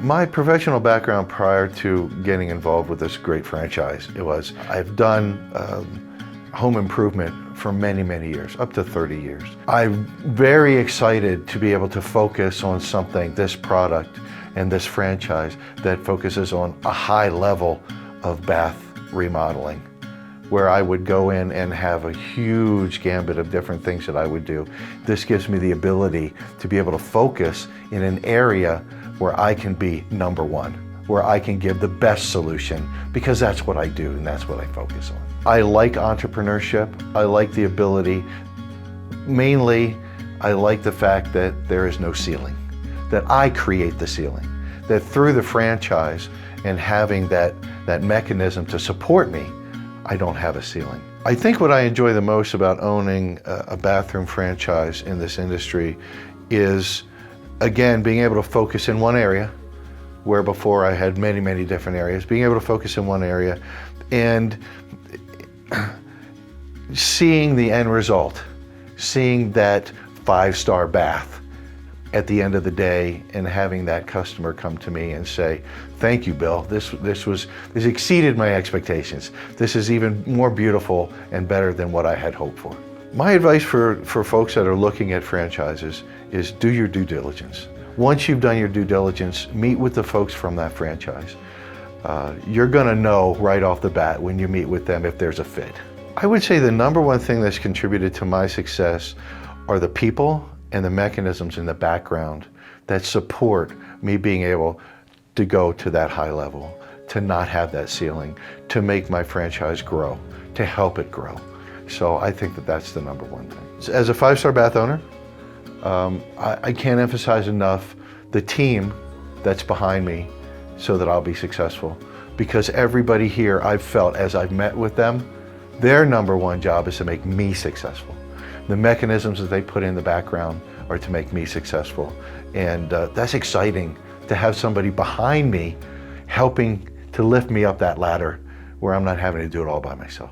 My professional background prior to getting involved with this great franchise, I've done home improvement for many, many years, up to 30 years. I'm very excited to be able to focus on something, this product and this franchise, that focuses on a high level of bath remodeling, where I would go in and have a huge gambit of different things that I would do. This gives me the ability to be able to focus in an area where I can be number one, where I can give the best solution, because that's what I do and that's what I focus on. I like entrepreneurship. I like the ability, mainly I like the fact that there is no ceiling, that I create the ceiling, that through the franchise and having that mechanism to support me, I don't have a ceiling. I think what I enjoy the most about owning a bathroom franchise in this industry is, again, being able to focus in one area, where before I had many, many different areas, being able to focus in one area and seeing the end result, seeing that 5-star bath at the end of the day, and having that customer come to me and say, "Thank you, Bill. This exceeded my expectations. This is even more beautiful and better than what I had hoped for." My advice for folks that are looking at franchises is do your due diligence. Once you've done your due diligence, meet with the folks from that franchise. You're gonna know right off the bat when you meet with them if there's a fit. I would say the number one thing that's contributed to my success are the people and the mechanisms in the background that support me being able to go to that high level, to not have that ceiling, to make my franchise grow, to help it grow. So I think that that's the number one thing. As a 5-star bath owner, I can't emphasize enough the team that's behind me so that I'll be successful. Because everybody here, I've felt as I've met with them, their number one job is to make me successful. The mechanisms that they put in the background are to make me successful. And that's exciting to have somebody behind me helping to lift me up that ladder where I'm not having to do it all by myself.